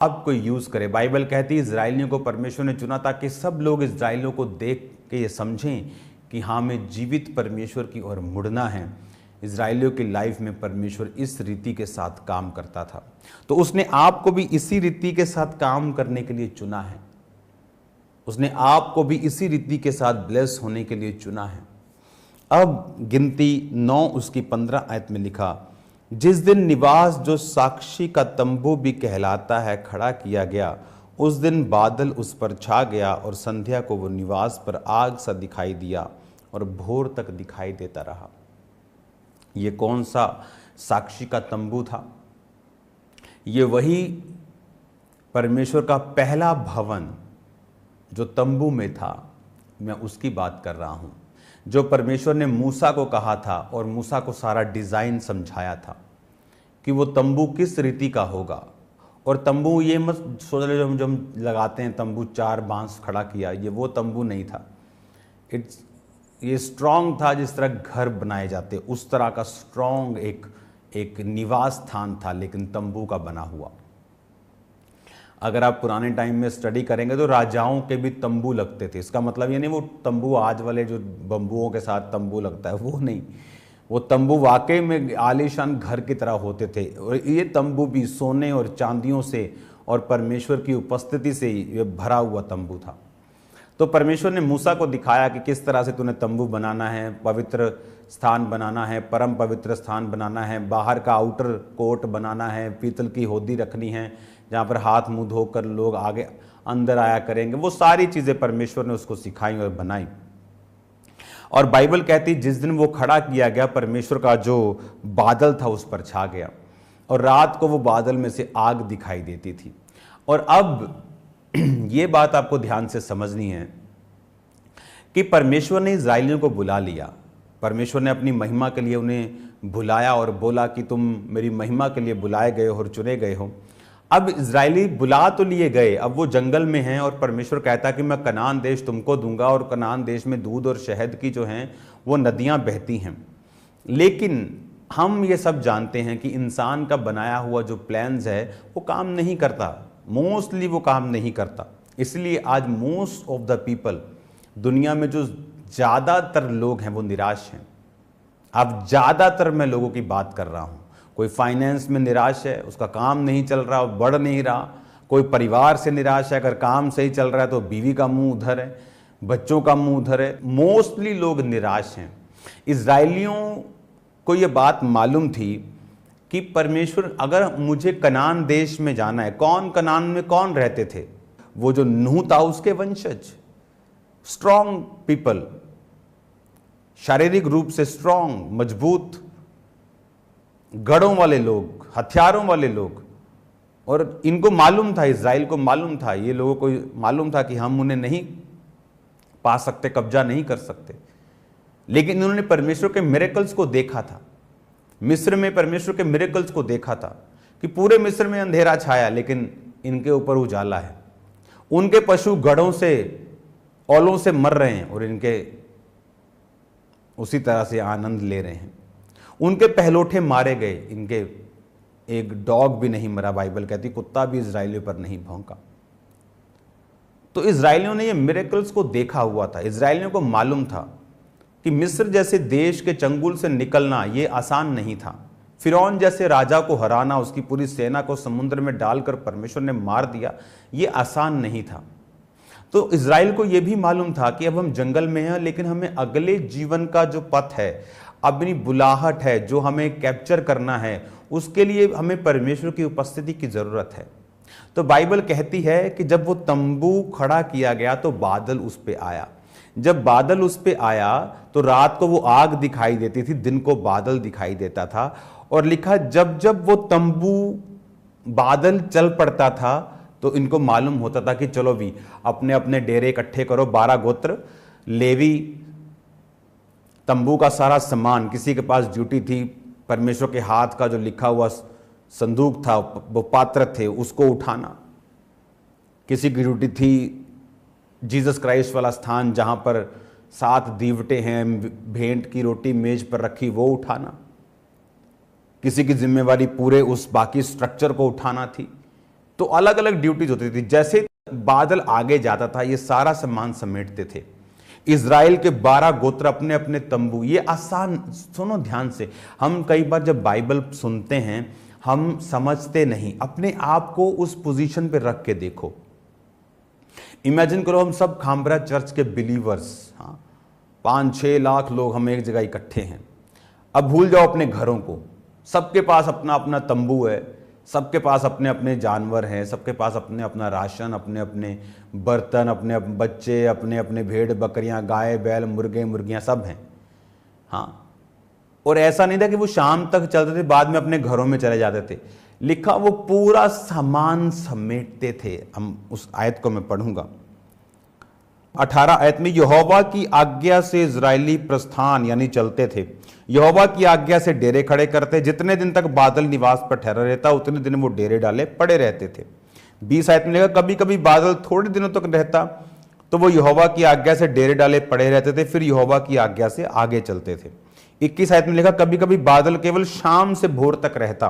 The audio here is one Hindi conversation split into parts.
अब कोई यूज करे। बाइबल कहती है इजराइलियों को परमेश्वर ने चुना ताकि सब लोग इजराइलियों को देख के ये समझें कि हाँ, हमें जीवित परमेश्वर की ओर मुड़ना है। इजराइलियों की लाइफ में परमेश्वर इस रीति के साथ काम करता था, तो उसने आपको भी इसी रीति के साथ काम करने के लिए चुना है। उसने आपको भी इसी रीति के साथ ब्लेस होने के लिए चुना है। अब गिनती 9 उसकी 15 आयत में लिखा, जिस दिन निवास जो साक्षी का तंबू भी कहलाता है खड़ा किया गया, उस दिन बादल उस पर छा गया और संध्या को वो निवास पर आग सा दिखाई दिया और भोर तक दिखाई देता रहा। ये कौन सा साक्षी का तंबू था? ये वही परमेश्वर का पहला भवन जो तंबू में था, मैं उसकी बात कर रहा हूं, जो परमेश्वर ने मूसा को कहा था और मूसा को सारा डिजाइन समझाया था कि वो तंबू किस रीति का होगा। और तंबू ये मत सोच ले जो हम लगाते हैं तंबू, 4 बांस खड़ा किया, ये वो तंबू नहीं था। ये स्ट्रांग था, जिस तरह घर बनाए जाते उस तरह का स्ट्रांग एक निवास स्थान था, लेकिन तंबू का बना हुआ। अगर आप पुराने टाइम में स्टडी करेंगे तो राजाओं के भी तंबू लगते थे। इसका मतलब ये नहीं वो तंबू आज वाले जो बम्बुओं के साथ तंबू लगता है वो नहीं, वो तंबू वाकई में आलीशान घर की तरह होते थे। और ये तंबू भी सोने और चांदियों से और परमेश्वर की उपस्थिति से ये भरा हुआ तंबू था। तो परमेश्वर ने मूसा को दिखाया कि किस तरह से तूने तंबू बनाना है, पवित्र स्थान बनाना है, परम पवित्र स्थान बनाना है, बाहर का आउटर कोर्ट बनाना है, पीतल की होदी रखनी है जहाँ पर हाथ मुंह धोकर लोग आगे अंदर आया करेंगे। वो सारी चीज़ें परमेश्वर ने उसको सिखाई और बनाई। और बाइबल कहती जिस दिन वो खड़ा किया गया, परमेश्वर का जो बादल था उस पर छा गया और रात को वो बादल में से आग दिखाई देती थी। और अब ये बात आपको ध्यान से समझनी है कि परमेश्वर ने इजराइलियों को बुला लिया। परमेश्वर ने अपनी महिमा के लिए उन्हें बुलाया और बोला कि तुम मेरी महिमा के लिए बुलाए गए हो और चुने गए हो। अब इजरायली बुला तो लिए गए, अब वो जंगल में हैं और परमेश्वर कहता कि मैं कनान देश तुमको दूंगा और कनान देश में दूध और शहद की जो हैं वो नदियां बहती हैं। लेकिन हम ये सब जानते हैं कि इंसान का बनाया हुआ जो प्लान्स है वो काम नहीं करता, मोस्टली वो काम नहीं करता। इसलिए आज मोस्ट ऑफ द पीपल, दुनिया में जो ज़्यादातर लोग हैं वो निराश हैं। अब ज़्यादातर मैं लोगों की बात कर रहा हूँ। कोई फाइनेंस में निराश है, उसका काम नहीं चल रहा, बढ़ नहीं रहा। कोई परिवार से निराश है, अगर काम सही चल रहा है तो बीवी का मुंह उधर है, बच्चों का मुंह उधर है। मोस्टली लोग निराश हैं। इजराइलियों को ये बात मालूम थी कि परमेश्वर, अगर मुझे कनान देश में जाना है, कनान में कौन रहते थे? वो जो नूह था उसके वंशज, स्ट्रॉन्ग पीपल, शारीरिक रूप से स्ट्रॉन्ग, मजबूत, गढ़ों वाले लोग, हथियारों वाले लोग। और इनको मालूम था, इजराइल को मालूम था, ये लोगों को मालूम था कि हम उन्हें नहीं पा सकते, कब्जा नहीं कर सकते। लेकिन इन्होंने परमेश्वर के मिरेकल्स को देखा था। मिस्र में परमेश्वर के मिरेकल्स को देखा था कि पूरे मिस्र में अंधेरा छाया लेकिन इनके ऊपर उजाला है। उनके पशु गढ़ों से, औलों से मर रहे हैं और इनके उसी तरह से आनंद ले रहे हैं। उनके पहलोठे मारे गए, इनके एक डॉग भी नहीं मरा। बाइबल कहती कुत्ता भी इजराइलियों पर नहीं भौंका। तो इजराइलियों ने ये मिरेकल्स को देखा हुआ था। इजराइलियों को मालूम था कि मिस्र जैसे देश के चंगुल से निकलना ये आसान नहीं था। फिरौन जैसे राजा को हराना, उसकी पूरी सेना को समुद्र में डालकर परमेश्वर ने मार दिया, ये आसान नहीं था। तो इजराइल को यह भी मालूम था कि अब हम जंगल में हैं, लेकिन हमें अगले जीवन का जो पथ है, अपनी बुलाहट है जो हमें कैप्चर करना है, उसके लिए हमें परमेश्वर की उपस्थिति की जरूरत है। तो बाइबल कहती है कि जब वो तंबू खड़ा किया गया तो बादल उस पे आया। जब बादल उस पे आया तो रात को वो आग दिखाई देती थी, दिन को बादल दिखाई देता था। और लिखा जब जब वो तंबू बादल चल पड़ता था तो इनको मालूम होता था कि चलो भी अपने अपने डेरे इकट्ठे करो। 12 गोत्र, लेवी, तंबू का सारा सामान, किसी के पास ड्यूटी थी परमेश्वर के हाथ का जो लिखा हुआ संदूक था, वो पात्र थे, उसको उठाना। किसी की ड्यूटी थी जीसस क्राइस्ट वाला स्थान जहां पर 7 दीवटे हैं, भेंट की रोटी मेज पर रखी, वो उठाना। किसी की जिम्मेवारी पूरे उस बाकी स्ट्रक्चर को उठाना थी। तो अलग अलग ड्यूटीज होती थी। जैसे बादल आगे जाता था ये सारा सामान समेटते थे। इज़राइल के 12 गोत्र अपने अपने तंबू, ये आसान, सुनो ध्यान से, हम कई बार जब बाइबल सुनते हैं हम समझते नहीं, अपने आप को उस पोजीशन पे रख के देखो। इमेजिन करो हम सब खामबरा चर्च के बिलीवर्स, हाँ 5-6 लाख लोग हम एक जगह इकट्ठे हैं। अब भूल जाओ अपने घरों को, सबके पास अपना अपना तंबू है, सबके पास अपने अपने जानवर हैं, सबके पास अपने अपना राशन, अपने अपने बर्तन, अपने अपने बच्चे, अपने अपने भेड़ बकरियां, गाय बैल, मुर्गे मुर्गियां सब हैं। हाँ, और ऐसा नहीं था कि वो शाम तक चलते थे बाद में अपने घरों में चले जाते थे। लिखा वो पूरा सामान समेटते थे। हम उस आयत को मैं पढ़ूंगा। 18 आयत में, यहोवा की आज्ञा से इजरायली प्रस्थान यानी चलते थे, यहोवा की आज्ञा से डेरे खड़े करते, जितने दिन तक बादल निवास पर ठहरा रहता उतने दिन वो डेरे डाले पड़े रहते थे। 20 आयत में लिखा, कभी कभी बादल थोड़े दिनों तक रहता तो वो यहोवा की आज्ञा से डेरे डाले पड़े रहते थे, फिर यहोवा की आज्ञा से आगे चलते थे। 21 आयत में लिखा, कभी कभी बादल केवल शाम से भोर तक रहता,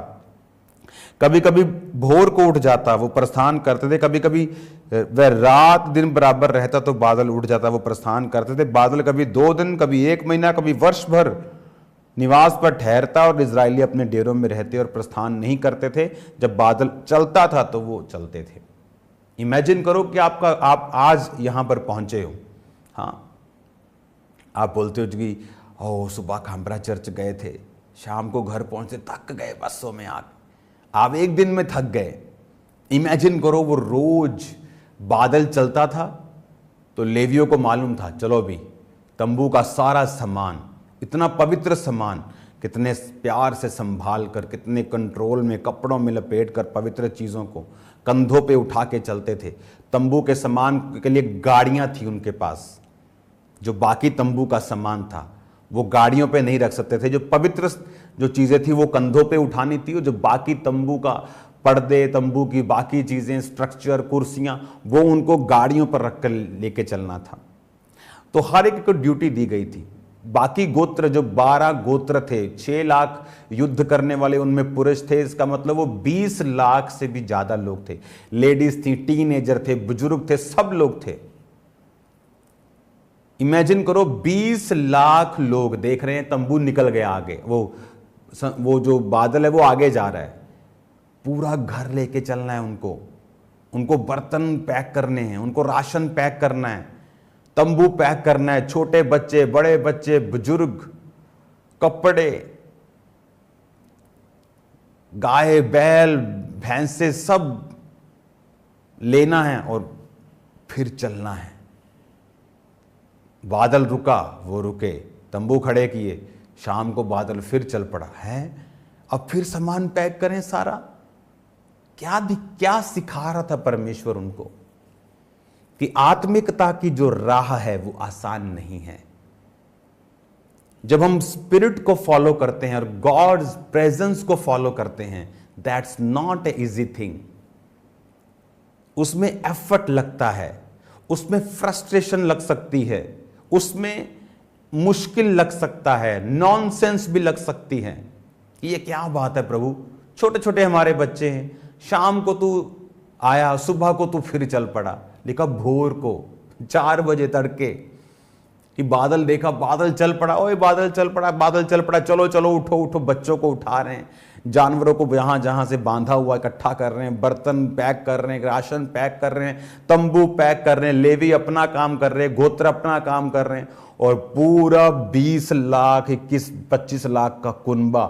कभी कभी भोर को उठ जाता, वो प्रस्थान करते थे, कभी कभी वह रात दिन बराबर रहता तो बादल उठ जाता, वो प्रस्थान करते थे। बादल कभी 2 दिन, कभी 1 महीना, कभी वर्ष भर निवास पर ठहरता और इजरायली अपने डेरों में रहते और प्रस्थान नहीं करते थे। जब बादल चलता था तो वो चलते थे। इमेजिन करो कि आप आज यहां पर पहुंचे हो। हाँ, आप बोलते हो कि ओ सुबह खामबरा चर्च गए थे, शाम को घर पहुंचे थक गए बसों में, आप 1 दिन में थक गए। इमेजिन करो वो रोज बादल चलता था तो लेवियों को मालूम था, चलो भी तंबू का सारा सामान, इतना पवित्र सामान, कितने प्यार से संभाल कर, कितने कंट्रोल में, कपड़ों में लपेट कर पवित्र चीज़ों को कंधों पे उठा के चलते थे। तंबू के सामान के लिए गाड़ियां थी उनके पास, जो बाकी तंबू का सामान था वो गाड़ियों पे नहीं रख सकते थे। जो पवित्र जो चीज़ें थी वो कंधों पे उठानी थी, और जो बाकी तंबू का पर्दे, तंबू की बाकी चीज़ें, स्ट्रक्चर, कुर्सियां, वो उनको गाड़ियों पर रख कर लेके चलना था। तो हर एक को ड्यूटी दी गई थी। बाकी गोत्र जो 12 गोत्र थे, 6 लाख युद्ध करने वाले उनमें पुरुष थे, इसका मतलब वो 20 लाख से भी ज्यादा लोग थे। लेडीज थी, टीनेजर थे, बुजुर्ग थे, सब लोग थे। इमेजिन करो 20 लाख लोग देख रहे हैं, तंबू निकल गया आगे, वो जो बादल है वो आगे जा रहा है, पूरा घर लेके चलना है उनको बर्तन पैक करने हैं, उनको राशन पैक करना है, तंबू पैक करना है, छोटे बच्चे, बड़े बच्चे, बुजुर्ग, कपड़े, गाय बैल भैंसे सब लेना है और फिर चलना है। बादल रुका, वो रुके, तंबू खड़े किए, शाम को बादल फिर चल पड़ा है, अब फिर सामान पैक करें सारा। क्या सिखा रहा था परमेश्वर उनको कि आत्मिकता की जो राह है वो आसान नहीं है। जब हम स्पिरिट को फॉलो करते हैं और गॉड्स प्रेजेंस को फॉलो करते हैं, that's not a easy thing. उसमें एफर्ट लगता है, उसमें फ्रस्ट्रेशन लग सकती है, उसमें मुश्किल लग सकता है, नॉनसेंस भी लग सकती है। ये क्या बात है प्रभु, छोटे छोटे हमारे बच्चे हैं, शाम को तू आया, सुबह को तू फिर चल पड़ा। लिखा भोर को 4 बजे तड़के कि बादल देखा, बादल चल पड़ा, ओए बादल चल पड़ा, बादल चल पड़ा, चलो चलो उठो उठो। बच्चों को उठा रहे हैं, जानवरों को जहां जहां से बांधा हुआ इकट्ठा कर रहे हैं, बर्तन पैक कर रहे हैं, राशन पैक कर रहे हैं, तंबू पैक कर रहे हैं, लेवी अपना काम कर रहे हैं, गोत्र अपना काम कर रहे हैं, और पूरा 20 लाख 21-25 लाख का कुनबा,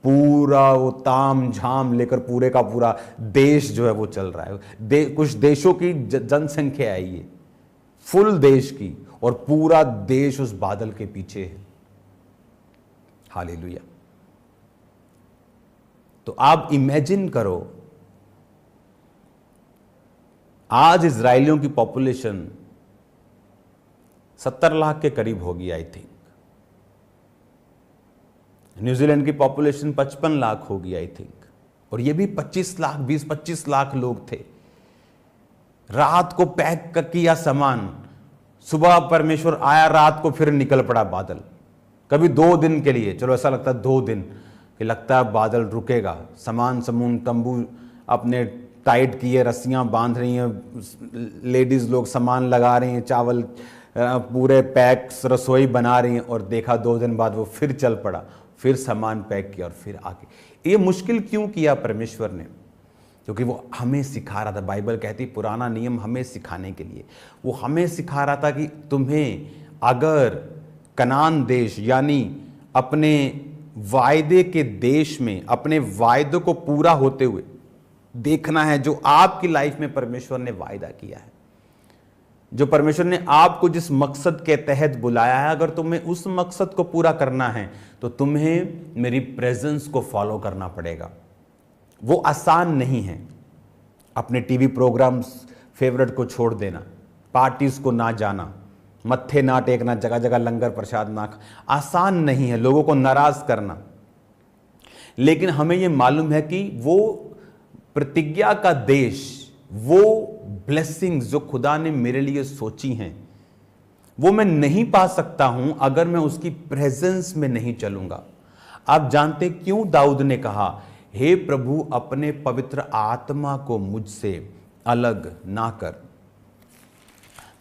पूरा वो ताम झाम लेकर पूरे का पूरा देश जो है वो चल रहा है। कुछ देशों की जनसंख्या है ये, फुल देश की, और पूरा देश उस बादल के पीछे है। हालेलुया। तो आप इमेजिन करो, आज इजरायलियों की पॉपुलेशन 70 लाख के करीब होगी आई थिंक। न्यूजीलैंड की पॉपुलेशन 55 लाख होगी आई थिंक, और ये भी 25 लाख 20-25 लाख लोग थे। रात को पैक किया सामान, सुबह परमेश्वर आया, रात को फिर निकल पड़ा बादल। कभी 2 दिन के लिए, चलो ऐसा लगता है 2 दिन कि लगता है बादल रुकेगा, सामान समून तंबू अपने टाइट की है, रस्सियां बांध रही हैं, लेडीज लोग सामान लगा रही हैं, चावल पूरे पैक्स रसोई बना रही हैं, और देखा 2 दिन बाद वो फिर चल पड़ा, फिर सामान पैक किया और फिर आके। ये मुश्किल क्यों किया परमेश्वर ने? क्योंकि वो हमें सिखा रहा था। बाइबल कहती पुराना नियम हमें सिखाने के लिए, वो हमें सिखा रहा था कि तुम्हें अगर कनान देश यानी अपने वायदे के देश में अपने वायदों को पूरा होते हुए देखना है, जो आपकी लाइफ में परमेश्वर ने वायदा किया है, जो परमेश्वर ने आपको जिस मकसद के तहत बुलाया है, अगर तुम्हें उस मकसद को पूरा करना है तो तुम्हें मेरी प्रेजेंस को फॉलो करना पड़ेगा। वो आसान नहीं है। अपने टीवी प्रोग्राम्स फेवरेट को छोड़ देना, पार्टीज को ना जाना, मत्थे ना टेकना, जगह जगह लंगर प्रसाद ना, आसान नहीं है लोगों को नाराज करना। लेकिन हमें यह मालूम है कि वो प्रतिज्ञा का देश, वो ब्लेसिंग्स जो खुदा ने मेरे लिए सोची हैं, वो मैं नहीं पा सकता हूं अगर मैं उसकी प्रेजेंस में नहीं चलूंगा। आप जानते क्यों दाऊद ने कहा, हे प्रभु अपने पवित्र आत्मा को मुझसे अलग ना कर?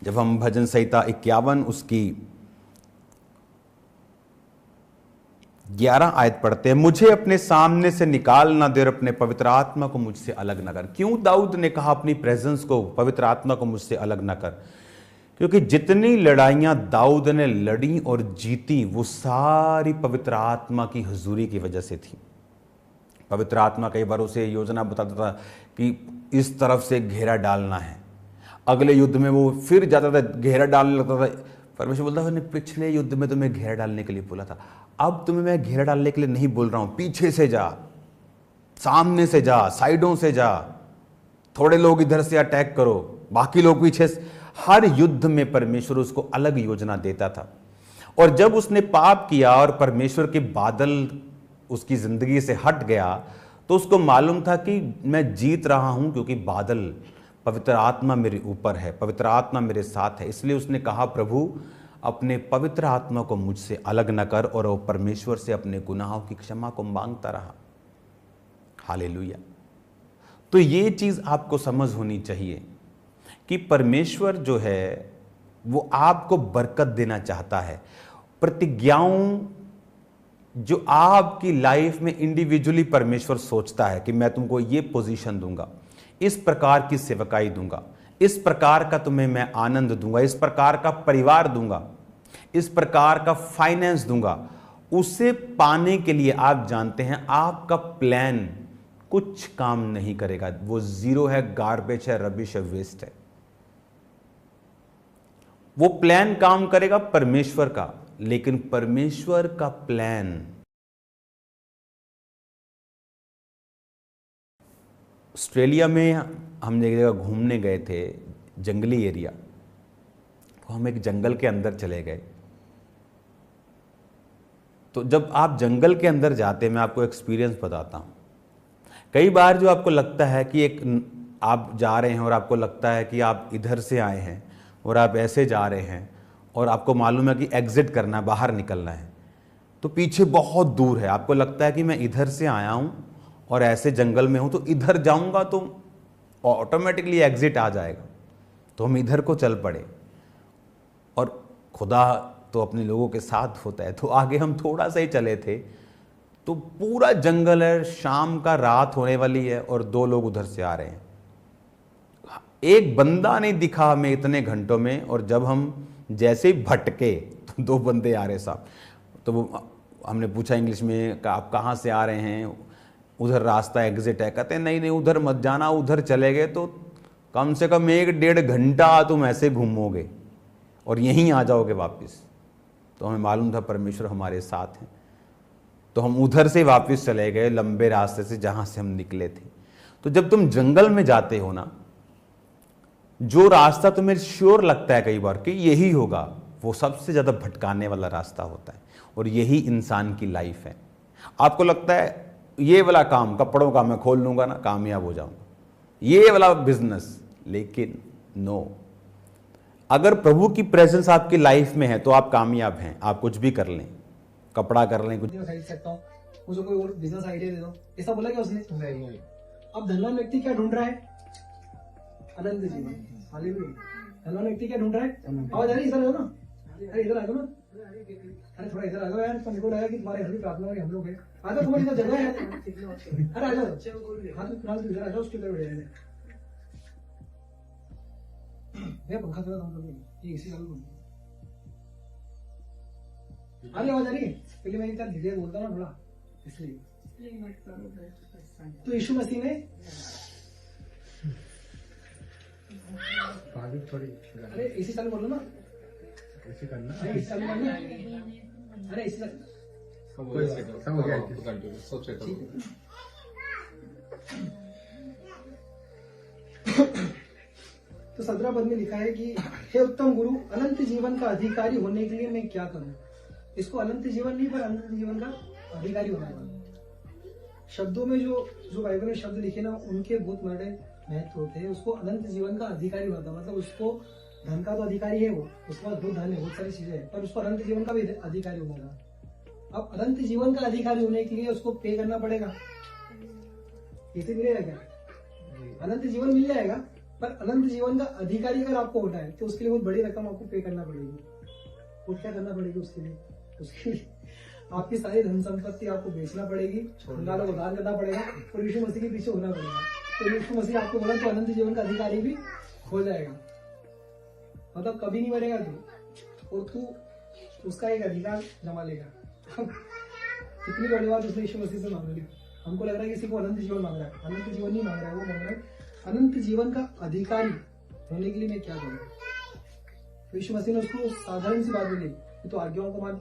जब हम भजन संहिता 51 उसकी 11 आयत पढ़ते हैं, मुझे अपने सामने से निकाल ना दे और अपने पवित्र आत्मा को मुझसे अलग ना कर। क्यों दाऊद ने कहा अपनी प्रेजेंस को, पवित्र आत्मा को मुझसे अलग ना कर? क्योंकि जितनी लड़ाइयां दाऊद ने लड़ी और जीती, वो सारी पवित्र आत्मा की हुजूरी की वजह से थी। पवित्र आत्मा कई बार उसे योजना बताता था कि इस तरफ से घेरा डालना है, अगले युद्ध में वो फिर जाता था, घेरा डालने लगता था। परमेश्वर बोलता था, मैंने पिछले युद्ध में तुम्हें घेरा डालने के लिए बोला था, अब तुम्हें मैं घेरा डालने के लिए नहीं बोल रहा हूं, पीछे से जा, सामने से जा, साइडों से जा, थोड़े लोग इधर से अटैक करो, बाकी लोग पीछे से। हर युद्ध में परमेश्वर उसको अलग योजना देता था। और जब उसने पाप किया और परमेश्वर के बादल उसकी जिंदगी से हट गया, तो उसको मालूम था कि मैं जीत रहा हूं क्योंकि बादल, पवित्र आत्मा मेरे ऊपर है, पवित्र आत्मा मेरे साथ है। इसलिए उसने कहा, प्रभु अपने पवित्र आत्मा को मुझसे अलग न कर, और वो परमेश्वर से अपने गुनाहों की क्षमा को मांगता रहा। हालेलुया। तो ये चीज आपको समझ होनी चाहिए कि परमेश्वर जो है वो आपको बरकत देना चाहता है। प्रतिज्ञाओं जो आपकी लाइफ में इंडिविजुअली परमेश्वर सोचता है कि मैं तुमको ये पोजीशन दूंगा, इस प्रकार की सेवकाई दूंगा, इस प्रकार का तुम्हें मैं आनंद दूंगा, इस प्रकार का परिवार दूंगा, इस प्रकार का फाइनेंस दूंगा, उसे पाने के लिए आप जानते हैं आपका प्लान कुछ काम नहीं करेगा। वो जीरो है, गार्बेज है, रबिश है, वेस्ट है। वो प्लान काम करेगा परमेश्वर का, लेकिन परमेश्वर का प्लान, ऑस्ट्रेलिया में हम एक जगह घूमने गए थे, जंगली एरिया, तो हम एक जंगल के अंदर चले गए। तो जब आप जंगल के अंदर जाते हैं, मैं आपको एक्सपीरियंस बताता हूं। कई बार जो आपको लगता है कि एक आप जा रहे हैं और आपको लगता है कि आप इधर से आए हैं और आप ऐसे जा रहे हैं और आपको मालूम है कि एग्जिट करना है, बाहर निकलना है, तो पीछे बहुत दूर है। आपको लगता है कि मैं इधर से आया हूं और ऐसे जंगल में हूं, तो इधर जाऊंगा तो ऑटोमेटिकली एग्जिट आ जाएगा, तो हम इधर को चल पड़े। और खुदा तो अपने लोगों के साथ होता है, तो आगे हम थोड़ा सा ही चले थे तो पूरा जंगल है, शाम का रात होने वाली है और 2 लोग उधर से आ रहे हैं। एक बंदा नहीं दिखा हमें इतने घंटों में, और जब हम जैसे ही भटके तो 2 बंदे आ रहे साहब। तो वो हमने पूछा इंग्लिश में, आप कहाँ से आ रहे हैं, उधर रास्ता एग्जिट है? कहते हैं नहीं नहीं उधर मत जाना, उधर चले गए तो कम से कम 1-1.5 घंटा तुम ऐसे घूमोगे और यहीं आ जाओगे वापस। तो हमें मालूम था परमेश्वर हमारे साथ हैं, तो हम उधर से वापस चले गए लंबे रास्ते से जहां से हम निकले थे। तो जब तुम जंगल में जाते हो ना, जो रास्ता तुम्हें श्योर लगता है कई बार कि यही होगा, वो सबसे ज्यादा भटकाने वाला रास्ता होता है। और यही इंसान की लाइफ है। आपको लगता है ये वाला काम, कपड़ों का मैं खोल लूंगा ना, कामयाब हो जाऊंगा, ये वाला बिजनेस, लेकिन नो, अगर प्रभु की प्रेजेंस आपकी लाइफ में है तो आप कामयाब हैं। आप कुछ भी कर लें, कपड़ा कर लें, कुछ खरीद सकता हूँ, मुझे कोई और बिजनेस आइडिया दे दो, ऐसा बोला क्या उसने? नहीं। अब धनवान व्यक्ति क्या ढूंढ रहा है? अनंत जीवन। हालेलुया। हेलो व्यक्ति क्या ढूंढ रहा है? आवाज आ रही है? इधर आ जाओ ना, अरे इधर आ जाओ ना, अरे थोड़ा इधर आ जाओ यार, तुमको लगा कि तुम्हारे घर की प्रार्थना में हम लोग हैं। आ जाओ, तुम्हारी इधर जगह है, अरे आ जाओ। हाँ तो फिलहाल इधर आ जाओ, उसके इधर बैठ जाएंगे। भैया पंखा थोड़ा कम कर दो, ये इसी चालू कर। आवाज आ रही है? पहले मैं इतना धीरे बोलता ना थोड़ा, इसलिए। तो यीशु मसीह ने अरे इसी चालू कर लो ना, ऐसे करना, अरे इसी चालू करना, अरे इसी चालू तो 17 पद में लिखा है कि हे उत्तम गुरु, अनंत जीवन का अधिकारी होने के लिए मैं क्या करूं? इसको अनंत जीवन नहीं पर अनंत जीवन का अधिकारी होना है। शब्दों में जो बाइबल में शब्द लिखे ना, उनके बहुत बड़े महत्व होते हैं। उसको अनंत जीवन का अधिकारी होता है, मतलब उसको धन का तो अधिकारी है वो, उसके पास बहुत धन है, बहुत सारी चीजें हैं, पर उसको अनंत जीवन का भी अधिकारी होना था। अब अनंत जीवन का अधिकारी होने के लिए उसको पे करना पड़ेगा। कैसे मिलेगा? क्या अनंत जीवन मिल जाएगा, पर अनंत जीवन का अधिकारी अगर आपको होना है तो उसके लिए बहुत बड़ी रकम आपको पे करना पड़ेगी। और क्या करना पड़ेगी उसके लिए? आपकी सारी धन संपत्ति आपको बेचना पड़ेगी, खंगालों को दान करना पड़ेगा और यीशु मसीह के पीछे होना पड़ेगा। तो यीशु मसीह आपको बोला तो अनंत जीवन का अधिकारी भी हो जाएगा, मतलब कभी नहीं मरेगा तू, और तू उसका एक अधिकार जमा लेगा। कितनी बड़ी बात उसने यीशु मसीह से मांग ली। हमको लग रहा है कि सिर्फ अनंत जीवन मांग रहा है, अनंत जीवन नहीं मांग रहा है, वो मांग रहा है अनंत जीवन का अधिकारी होने के लिए मैं क्या करूं? तो यीशु मसीह ने उसको साधारण सी बात बोली, तो आज्ञाओं को मान।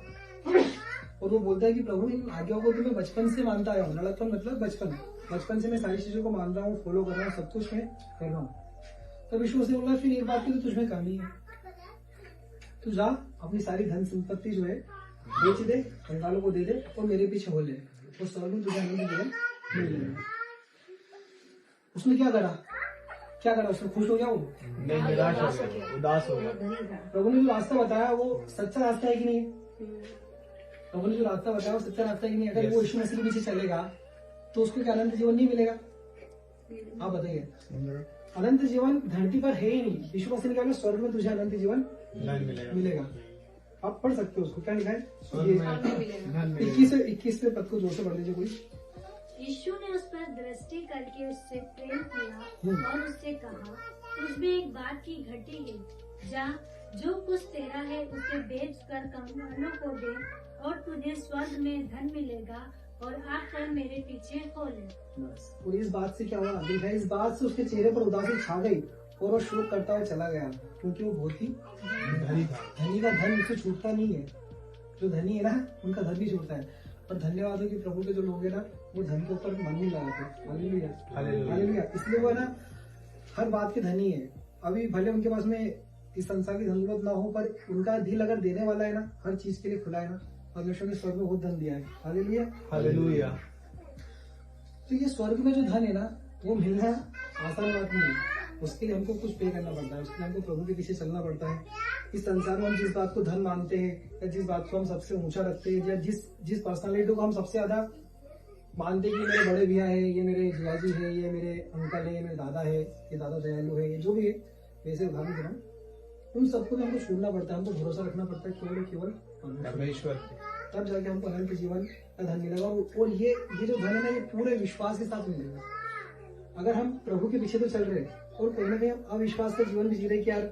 और वो बोलता है कि प्रभु इन आज्ञाओं को तो मैं बचपन से मानता आया हूँ। लड़कपन मतलब बचपन से मैं सारी चीजों को मान रहा हूँ, फॉलो कर रहा हूँ, सब कुछ मैं कर रहा हूँ। तब यीशु मसीह बोला फिर एक बात की तो तुझमें कमी है, तू जा अपनी सारी धन संपत्ति जो है बेच दे, कंगालों को दे दे और मेरे पीछे हो ले, और स्वर्ग में तुझे आनंद मिल जाएगा। उसने क्या करा? उसने खुश हो गया? वो नहीं, निराश हो गया, उदास हो गया। प्रभु ने जो रास्ता बताया वो सच्चा रास्ता है कि नहीं? प्रभु ने जो रास्ता बताया वो सच्चा रास्ता है कि नहीं? अगर वो यीशु मसीह के पीछे चलेगा तो उसको क्या अनंत जीवन नहीं मिलेगा? आप बताइए। अनंत जीवन धरती पर है ही नहीं। यीशु मसीह ने कहा स्वर्ग में तुझे अनंत जीवन मिलेगा। आप पढ़ सकते हो उसको, क्या लिखा है? 21 पद को जोर से पढ़ लीजिए कोई। यीशु ने उस पर दृष्टि करके उससे प्रेम किया और उससे कहा, उसमें एक बात की घटी है, जा जो कुछ तेरा है उसे बेच कर कंगालों को दे और तुझे स्वर्ग में धन मिलेगा और आकर मेरे पीछे हो ले। और इस बात से क्या हुआ? देखा, इस बात से उसके चेहरे पर उदासी छा गई और वो शोक करता हुआ चला गया, क्योंकि वो बहुत ही धनी था। धनी का धन उससे छूटता नहीं है। जो धनी है ना, उनका धन भी छूटता है। और धन्यवाद हो कि प्रभु के जो लोग है ना, वो धन के ऊपर मन नहीं लगाते। Hallelujah, hallelujah. इसलिए वो है ना, हर बात के धनी है। अभी भले उनके पास में इस संसार की धन ना हो, पर उनका दिल अगर देने वाला है ना, हर चीज के लिए खुला है ना, परमेश्वर ने स्वर्ग में बहुत धन दिया है। Hallelujah, hallelujah. तो ये स्वर्ग में जो धन है ना, वो मिलना आसान बात नहीं है। उसके लिए हमको कुछ पे करना पड़ता है, उसके लिए हमको प्रभु के पीछे चलना पड़ता है। इस संसार में हम जिस बात को धन मानते हैं, या जिस बात को हम सबसे ऊंचा रखते हैं, या जिस पर्सनालिटी को हम सबसे ज्यादा मानते हैं कि मेरे बड़े भैया है, ये मेरे जियाजी है, ये मेरे अंकल है, ये मेरे दादा है, ये दादा दयालु है, ये जो भी है, वैसे उदाहरण दे रहा हूँ, उन सबको भी हमको छोड़ना पड़ता है। हमको भरोसा रखना पड़ता है केवल परमेश्वर। तब जाके हमको अनंत जीवन का धन मिलेगा। और ये जो धन है ना, ये पूरे विश्वास के साथ मिलेगा। अगर हम प्रभु के पीछे तो चल रहे हैं और कहीं ना कहीं अविश्वास का जीवन भी जी रहे कि यार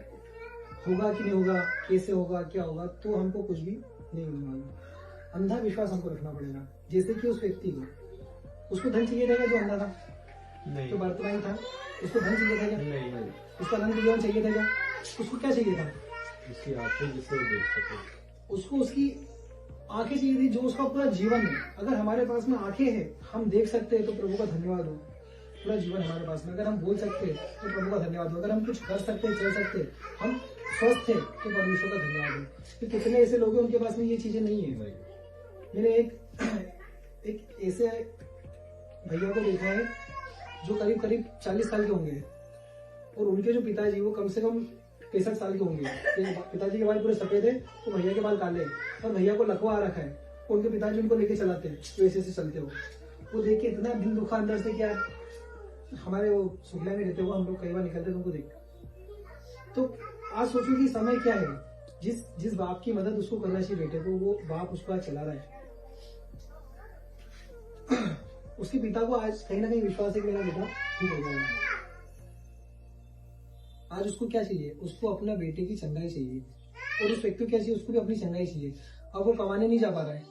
होगा कि नहीं होगा, कैसे होगा, क्या होगा, तो हमको कुछ भी नहीं मिलेगा। अंधा विश्वास हमको रखना पड़ेगा। जैसे कि उस व्यक्ति को, उसको धन चाहिए था जो अंधा था, जो वर्तमान था, उसको धन चाहिए था क्या? नहीं। उसको अनंत जीवन चाहिए था क्या? उसको क्या चाहिए था? उसकी आंखें, जिससे वो देख सके। उसको उसकी आंखें चाहिए थी, जो उसका पूरा जीवन है। अगर हमारे पास में आंखें हैं, हम देख सकते हैं, तो प्रभु का धन्यवाद हो। पूरा जीवन हमारे पास में, अगर हम बोल सकते हैं तो प्रभु का धन्यवाद हो। अगर हम कुछ कर सकते हैं, चल सकते हैं, हम स्वस्थ थे, तो परमेश्वर का धन्यवाद हो। तो कितने ऐसे लोग हैं उनके पास में ये चीजें नहीं है। मैंने एक ऐसे भैया को देखा है जो करीब 40 साल के होंगे, और उनके जो पिताजी वो कम से कम 65 साल के होंगे। पिताजी के बाल पूरे सफेद है, तो भैया के बाल काले, और भैया को लकवा आ रखा है। उनके पिताजी उनको लेके चलाते हैं, तो ऐसे चलते हो। वो देख के इतना दिल दुखा अंदर से, क्या हमारे वो सुखला में रहते हुए हम लोग कई बार निकलते तुमको देख। तो आज सोचो कि समय क्या है, जिस बाप की मदद उसको करना चाहिए बेटे को, वो बाप उसको आज चला रहा है। उसके पिता को आज कहीं ना कहीं विश्वास है कि मेरा बेटा ठीक हो जाएगा। आज उसको क्या चाहिए, उसको अपना बेटे की चंगाई चाहिए, और उस व्यक्ति को क्या चाहिए, उसको भी अपनी चंगाई चाहिए। अब वो कमाने नहीं जा पा रहा है,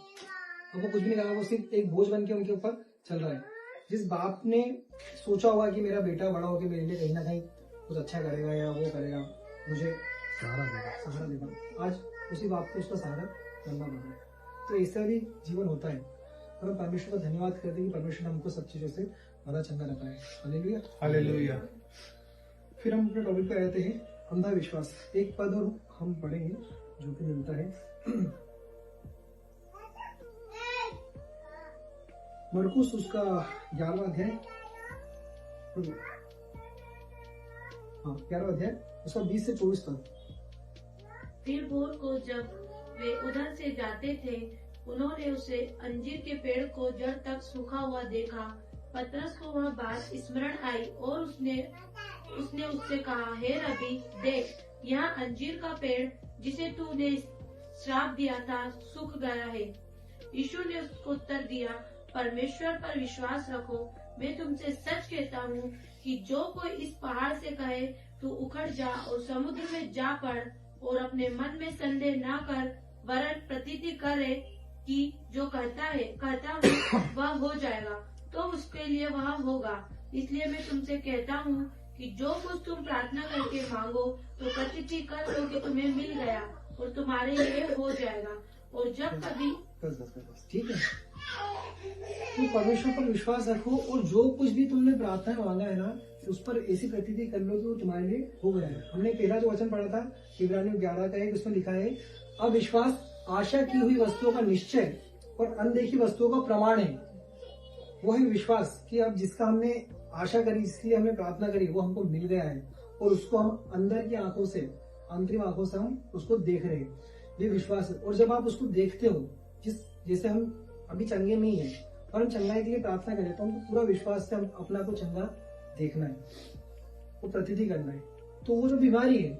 अब वो कुछ भी नहीं कर रहा, वो सिर्फ एक बोझ बन के उनके ऊपर चल रहा है। जिस बाप ने सोचा होगा कि मेरा बेटा बड़ा होकर मेरे लिए कहीं ना कहीं कुछ अच्छा करेगा या वो करेगा, मुझे सहारा देगा, आज उसी बाप को उसका सहारा बनना पड़ रहा है। तो ऐसा भी जीवन होता है, और हम परमेश्वर का धन्यवाद करते हैं कि परमेश्वर ने हमको सब चीजों से बड़ा चंगा रखा है। Hallelujah, hallelujah. फिर हम अपने टॉपिक पे आते हैं, अंधा विश्वास। एक पद और हम पढ़ेंगे जो कि मिलता है मरकुस उसका 11वां अध्याय, हाँ 11वां अध्याय उसका 20 से 24 तक। फिर भोर को जब वे उधर से जाते थे, उन्होंने उसे अंजीर के पेड़ को जड़ तक सूखा हुआ देखा। पतरस को वह बात स्मरण आई और उसने उससे कहा, हे रबी, देख, यहाँ अंजीर का पेड़ जिसे तूने श्राप दिया था सूख गया है। यीशु ने उसको उत्तर दिया, परमेश्वर पर विश्वास रखो। मैं तुमसे सच कहता हूँ कि जो कोई इस पहाड़ से कहे तू उखड़ जा और समुद्र में जा पड़, और अपने मन में संदेह न कर, वरन प्रतीति करे कि जो कहता हूँ वह हो जाएगा, तो उसके लिए वह होगा। इसलिए मैं तुमसे कहता हूँ कि जो कुछ तुम प्रार्थना करके मांगो तो प्रतीति कर लो कि तुम्हें मिल गया और तुम्हारे लिए हो जाएगा। और जब कभी बस ठीक है, तुम परमेश्वर पर विश्वास रखो, और जो कुछ भी तुमने प्रार्थना में मांगा है ना, उस पर ऐसी प्रतीति कर लो कि वो तुम्हारे लिए हो गया है। हमने पहला जो वचन पढ़ा था इब्रानियों 11 का 1, उसमें लिखा है, अविश्वास आशा की हुई वस्तुओं का निश्चय और अनदेखी वस्तुओं का प्रमाण है। वो है विश्वास कि अब जिसका हमने आशा करी, इसलिए हमने प्रार्थना करी, वो हमको मिल गया है, और उसको हम अंदर की आंखों से, अंतरिम आंखों से हम उसको देख रहे हैं। ये विश्वास है। और जब आप उसको देखते हो, जैसे हम अभी चंगे नहीं है और हम चंगाई के लिए प्रार्थना करें, तो हमको पूरा विश्वास से हम अपना को चंगा देखना है, वो प्रतीति करना है। तो वो जो बीमारी है,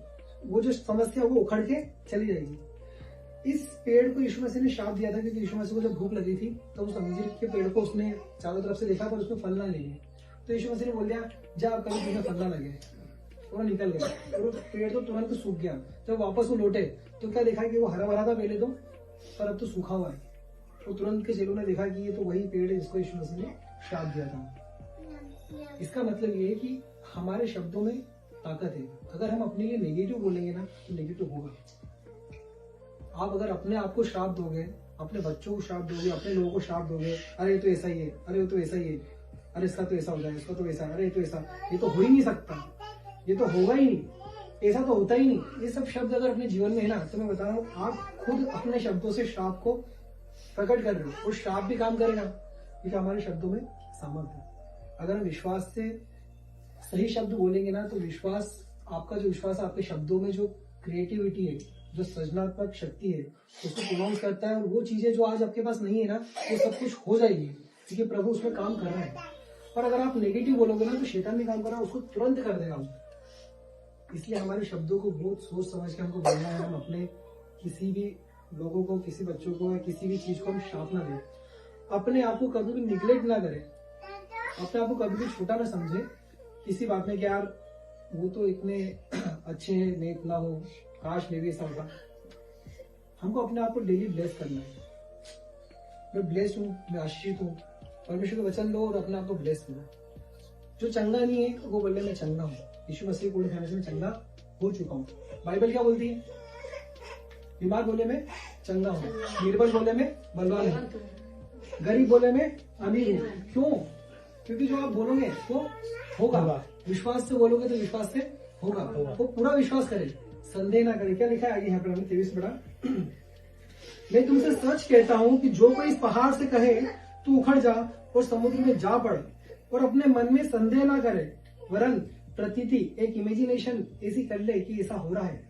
वो जो समस्या, वो उखड़ के चली जाएगी। इस पेड़ को यीशु मसीह ने श्राप दिया था, क्योंकि यीशु मसीह को जब भूख लगी थी तो उस अंजीर के पेड़ को उसने चारों तरफ से देखा, पर उसमें फल ना लगे। तो यीशु मसीह ने बोल दिया, जा कभी तुम्हें फल ना लगे, और वो निकल गया, और वो पेड़ तो तुरंत सूख गया। जब वापस वो लौटे तो क्या देखा कि वो हरा भरा था पहले तो, पर अब तो सूखा हुआ है। तो तुरंत के चेलों ने देखा कि ये तो वही पेड़ है जिसको यीशु मसीह ने श्राप दिया था। इसका मतलब ये है कि हमारे शब्दों में ताकत है। अगर हम अपने लिए नेगेटिव बोलेंगे ना, तो नेगेटिव होगा। आप अगर अपने आप को श्राप दोगे, अपने बच्चों को श्राप दोगे, अपने लोगों को श्राप दोगे, अरे तो ऐसा ही है, अरे वो तो ऐसा ही है, अरे इसका तो ऐसा हो जाए, इसका तो ऐसा, अरे तो ऐसा, ये तो हो ही नहीं सकता, ये तो होगा ही नहीं, ऐसा तो होता ही नहीं, ये सब शब्द अगर अपने जीवन में है ना, तो मैं बता रहा हूँ, आप खुद अपने शब्दों से श्राप को प्रकट कर रहे हो, और श्राप भी काम करेगा, क्योंकि हमारे शब्दों में सामर्थ्य है। अगर हम विश्वास से सही शब्द बोलेंगे ना, तो विश्वास, आपका जो विश्वास है, आपके शब्दों में जो क्रिएटिविटी है, जो सृजनात्मक शक्ति है, उसको प्रोनाउंस करता है, और वो चीजें जो आज आपके पास नहीं है ना, वो सब कुछ हो जाएगी, क्योंकि प्रभु उसमें काम कर रहा है। और अगर आप नेगेटिव बोलोगे ना, तो शैतान भी काम कर रहा है, उसको तुरंत कर देगा। इसलिए हमारे शब्दों को बहुत सोच समझ के हमको बोलना है। हम अपने किसी भी लोगों को, किसी बच्चों को या किसी भी चीज को हम श्राप ना दें। अपने आप को कभी भी निग्लेक्ट ना करें, अपने आप को कभी भी छोटा ना समझे किसी बात में कि यार वो तो इतने अच्छे हैं, मैं इतना हूँ, काश मैं भी ऐसा होता। हमको अपने आप को डेली ब्लेस करना है। मैं ब्लेस्ड हूँ, मैं आशीषित हूँ, परमेश्वर का वचन लो और अपने आप को ब्लेस करो। जो चंगा नहीं है वो बोले मैं चंगा हूँ, यीशु मसीह को खाने से मैं चंगा हो चुका हूँ। बाइबल क्या बोलती है? बीमार बोले मैं चंगा हूँ, निर्बल बोले मैं बलवान हूँ, गरीब बोले मैं अमीर हूँ। क्यों? क्योंकि जो आप बोलोगे वो होगा। विश्वास से बोलोगे तो विश्वास से होगा। वो पूरा विश्वास करे, संदेह ना करे। क्या लिखा है आगे यहाँ पर, हमने 23 पढ़ा, मैं तुमसे सच कहता हूँ कि जो कोई इस पहाड़ से कहे तू उखड़ जा और समुद्र में जा पड़, और अपने मन में संदेह ना करे, वरन प्रतीति, एक इमेजिनेशन ऐसी कर ले कि ऐसा हो रहा है,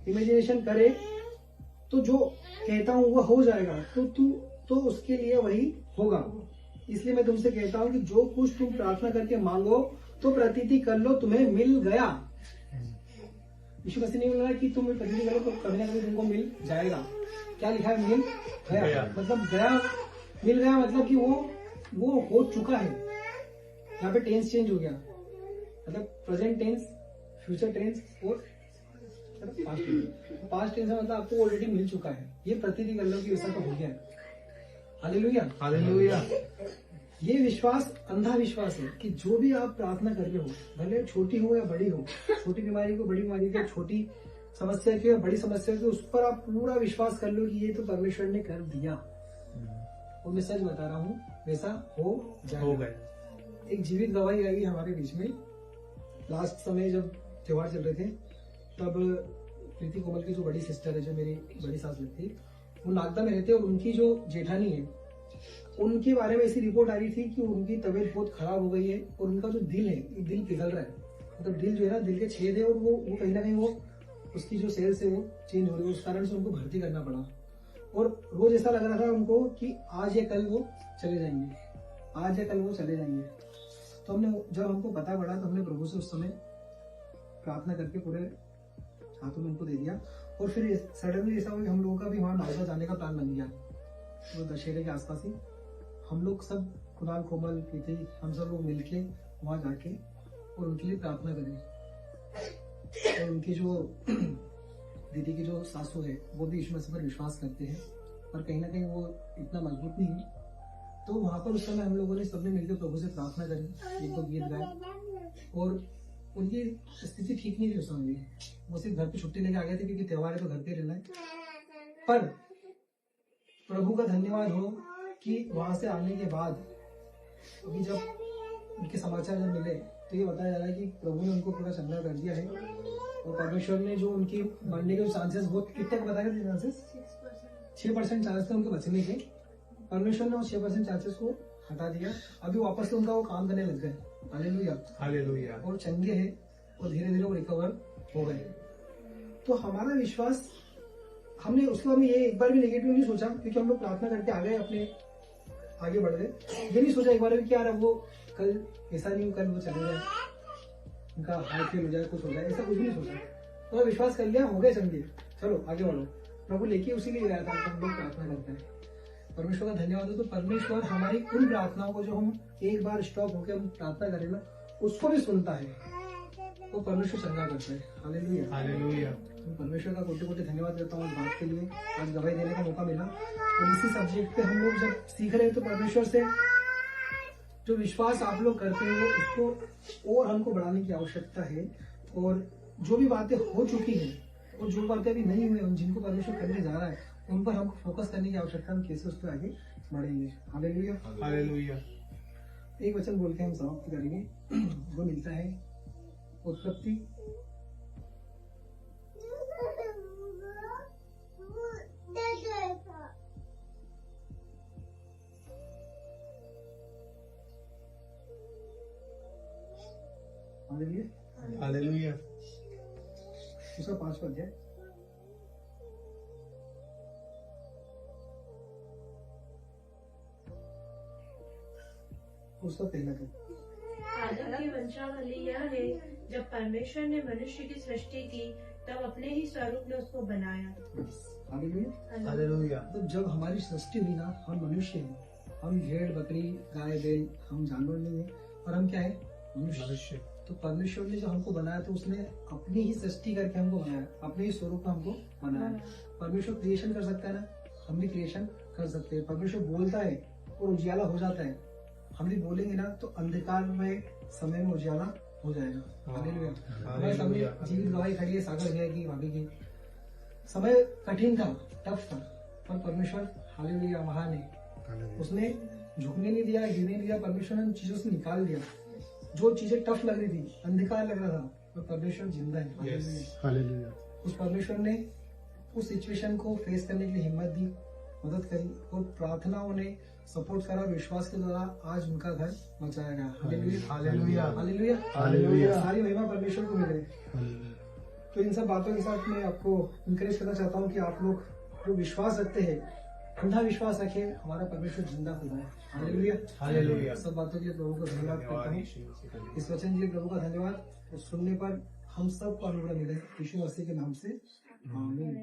इमेजिनेशन करे तो जो कहता हूँ वो हो जाएगा, तो उसके लिए वही होगा। इसलिए मैं तुमसे कहता हूँ कि जो कुछ तुम प्रार्थना करके मांगो तो प्रतीति कर लो तुम्हें मिल गया। यीशु मसीह ने बोला कि तुम प्रतीति करो तो कभी ना कभी तुमको मिल जाएगा। क्या लिखा है? मिल गया। मतलब गया, मिल गया मतलब कि वो हो चुका है। यहाँ पे टेंस चेंज हो गया, मतलब प्रेजेंट टेंस, फ्यूचर टेंस और पास्ट टेंस। पास्ट टेंस मतलब आपको ऑलरेडी मिल चुका है। ये प्रतीति कर लो कि वैसा तो हो गया। Hallelujah, hallelujah. ये विश्वास अंधा विश्वास है कि जो भी आप प्रार्थना कर रहे हो, भले छोटी हो या बड़ी हो, छोटी बीमारी को बड़ी बीमारी को, छोटी समस्या की या बड़ी समस्या की, उस पर आप पूरा विश्वास कर लो कि ये तो परमेश्वर ने कर दिया। और मैं सच बता रहा हूँ, वैसा हो जाएगा। एक जीवित गवाही आई हमारे बीच में। लास्ट समय जब त्योहार चल रहे थे, तब प्रीति कोमल की जो बड़ी सिस्टर है, जो मेरी बड़ी सास लगती है, वो नागदा में रहते, और उनकी जो जेठानी है, उनके बारे में ऐसी रिपोर्ट आ रही थी कि उनकी तबीयत बहुत खराब हो गई है और उनका जो दिल है, दिल पिघल रहा है। मतलब दिल जो है ना, दिल के छेद है और वो कहीं ना कहीं वो उसकी जो सेल्स है वो चेंज हो रही है, उस कारण से उनको भर्ती करना पड़ा। और रोज ऐसा लग रहा था उनको कि आज या कल वो चले जाएंगे, आज या कल वो चले जाएंगे। तो जब हमको पता पड़ा तो हमने प्रभु से उस समय प्रार्थना करके पूरे हाथों में उनको दे दिया। और फिर सडनली ऐसा हुआ कि हम लोगों का भी वहाँ नागदा जाने का प्लान बन गया। तो दशहरे के आसपास ही हम लोग सब, कुणाल, कोमल, प्रीति, हम सब लोग मिलके वहाँ जाके और उनके लिए प्रार्थना करें। और उनकी जो दीदी की जो सासू है, वो भी यीशु मसीह पर विश्वास करते हैं, पर कहीं ना कहीं वो इतना मजबूत नहीं है। तो वहां पर उस समय हम लोगों ने सबने मिलकर प्रभु से प्रार्थना करी, एक दो गीत गाए, और उनकी स्थिति ठीक नहीं थी उस समय। वो सिर्फ घर पे छुट्टी लेके आ गए थे क्योंकि त्योहार है तो घर पे रहना है। पर प्रभु का धन्यवाद हो कि वहां से आने के बाद अभी जब उनके समाचार जब मिले तो ये बताया जा रहा है कि प्रभु ने उनको पूरा चंगा कर दिया है। और परमेश्वर ने जो उनकी मरने के चांसेस, बहुत कितने बताए थे चांसेस? 6% चांसेस थे उनके बचने के। परमेश्वर ने वो 6% चांसेस को हटा दिया। अभी वापस से उनका वो काम करने लग गए। Hallelujah, hallelujah. और चंगे हैं और धीरे धीरे वो रिकवर हो गए। तो हमारा विश्वास, हमने उसके बाद में ये एक बार भी नेगेटिव नहीं सोचा, क्योंकि हम लोग प्रार्थना करके आ गए, अपने आगे बढ़ गए। ये नहीं सोचा एक बार भी कि यार अब वो कल ऐसा नहीं हो, कल वो चले जाए, उनका हार्ट फेल हो जाए, कुछ हो जाए, ऐसा कुछ नहीं सोचा। तो विश्वास कर लिया, हो गए चंगे, चलो आगे बढ़ो। प्रभु लेके उसी लिए गया था कि हम लोग प्रार्थना करते हैं। परमेश्वर का धन्यवाद हो। तो परमेश्वर हमारी उन प्रार्थनाओं को जो हम एक बार स्टॉप होकर हम प्रार्थना करें ना, उसको भी सुनता है, वो परमेश्वर चंगा करता है। Hallelujah, hallelujah. परमेश्वर का कोटि कोटि धन्यवाद करता हूँ इस बात के लिए, आज गवाही देने का मौका मिला। और इसी सब्जेक्ट पे हम लोग जब सीख रहे हैं तो परमेश्वर से जो विश्वास आप लोग करते हो उसको और हमको बढ़ाने की आवश्यकता है। और जो भी बातें हो चुकी हैं और जो बातें अभी नहीं हुई, जिनको परमेश्वर करने जा रहा है, उन पर हमको फोकस करने की आवश्यकता, हम कैसे उस पर आगे बढ़ेंगे। Hallelujah, hallelujah. एक वचन बोल के हम समाप्त करेंगे। वो मिलता है उत्पत्ति 5 अध्याय उसका पहला पद। आदम की वंशावली यह है, जब परमेश्वर ने मनुष्य की सृष्टि की तब अपने ही स्वरूप में उसको बनाया। हालेलुया। तो जब हमारी सृष्टि हुई ना, हम मनुष्य हैं, हम भेड़ बकरी गाय बैल, हम जानवर नहीं है, और हम क्या है? मनुष्य। तो परमेश्वर ने जो हमको बनाया तो उसने अपनी ही सृष्टि करके हमको बनाया, अपने ही स्वरूप में हमको बनाया। परमेश्वर क्रिएशन कर सकता है ना, हम भी क्रिएशन कर सकते हैं। परमेश्वर बोलता है और उजियाला हो जाता है। हम भी बोलेंगे ना तो अंधकार में समय में उजियाला हो जाएगा। हालेलुया। हमारे सामने जीवित गवाही खड़ी है सागर भैया की, भाभी की। समय कठिन था, टफ था, पर परमेश्वर हालेलुया महान है। उसने झुकने नहीं दिया, गिरने नहीं दिया। परमेश्वर ने उन चीजों से निकाल दिया जो चीजें टफ लग रही थी, अंधकार लग रहा था, पर परमेश्वर जिंदा है। हालेलुया। उस परमेश्वर ने उस सिचुएशन को फेस करने के लिए हिम्मत दी, मदद करी, और प्रार्थनाओं ने सपोर्ट करा। विश्वास के द्वारा आज उनका घर बचाया गया। Hallelujah, hallelujah, hallelujah. सारी महिमा परमेश्वर को मिले। तो इन सब बातों के साथ मैं आपको इंकरेज करना चाहता हूँ कि आप लोग जो विश्वास रखते हैं अंधा विश्वास रखे, हमारा परमेश्वर जिंदा खुदा है। Hallelujah, hallelujah. सब बातों के लिए प्रभु का धन्यवाद करता हूँ। इस वचन के लिए प्रभु का धन्यवाद। तो सुनने पर हम सबको अनुग्रह मिले, यीशु मसीह के नाम से आमीन।